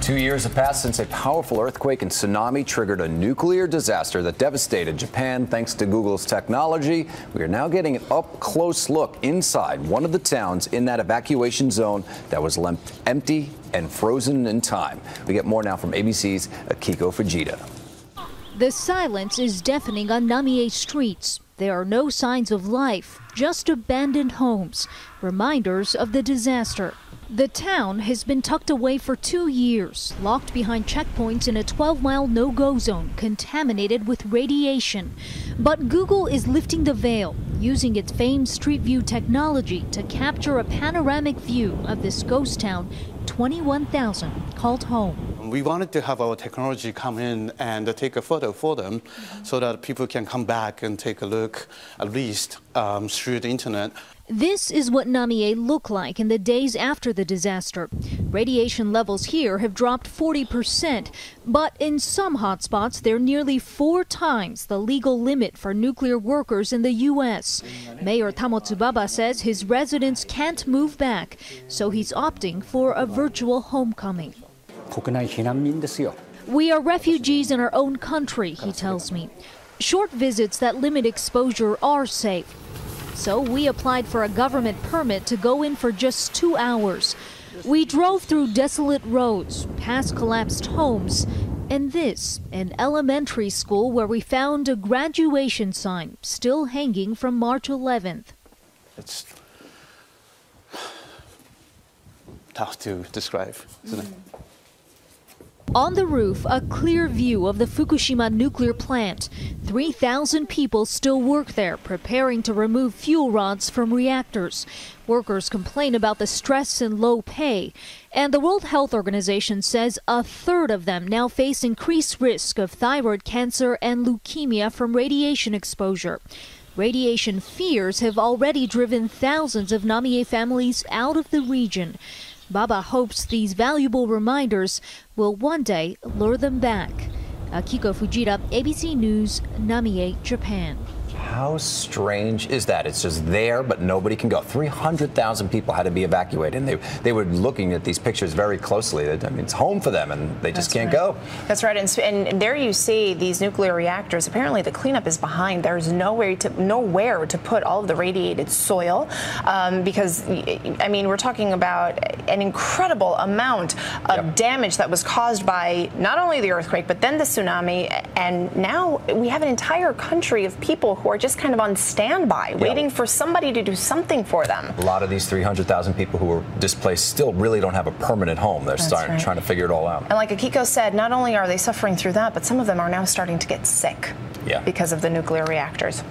2 years have passed since a powerful earthquake and tsunami triggered a nuclear disaster that devastated Japan. Thanks to Google's technology, we are now getting an up-close look inside one of the towns in that evacuation zone that was left empty and frozen in time. We get more now from ABC's Akiko Fujita. The silence is deafening on Namie streets. There are no signs of life, just abandoned homes, reminders of the disaster. The town has been tucked away for 2 years, locked behind checkpoints in a 12-mile no-go zone contaminated with radiation. But Google is lifting the veil, using its famed Street View technology to capture a panoramic view of this ghost town 21,000 called home. We wanted to have our technology come in and take a photo for them so that people can come back and take a look, at least through the internet. This is what Namie looked like in the days after the disaster. Radiation levels here have dropped 40%, but in some hotspots they're nearly 4 times the legal limit for nuclear workers in the U.S. Mayor Tamotsubaba says his residents can't move back, so he's opting for a virtual homecoming. We are refugees in our own country, he tells me. Short visits that limit exposure are safe. So we applied for a government permit to go in for just 2 hours. We drove through desolate roads, past collapsed homes, and this, an elementary school where we found a graduation sign still hanging from March 11th. It's tough to describe, isn't it? On the roof, a clear view of the Fukushima nuclear plant. 3,000 people still work there, preparing to remove fuel rods from reactors. Workers complain about the stress and low pay. And the World Health Organization says a third of them now face increased risk of thyroid cancer and leukemia from radiation exposure. Radiation fears have already driven thousands of Namie families out of the region. Baba hopes these valuable reminders will one day lure them back. Akiko Fujita, ABC News, Namie, Japan. How strange is that? It's just there, but nobody can go. 300,000 people had to be evacuated, and they were looking at these pictures very closely. I mean, it's home for them, and they just can't go. That's right, and there you see these nuclear reactors. Apparently, the cleanup is behind. There's nowhere to put all of the radiated soil, because I mean, we're talking about an incredible amount of damage that was caused by not only the earthquake, but then the tsunami, and now we have an entire country of people who are just kind of on standby, waiting for somebody to do something for them. A lot of these 300,000 people who were displaced still really don't have a permanent home. They're trying to figure it all out. And like Akiko said, not only are they suffering through that, but some of them are now starting to get sick because of the nuclear reactors.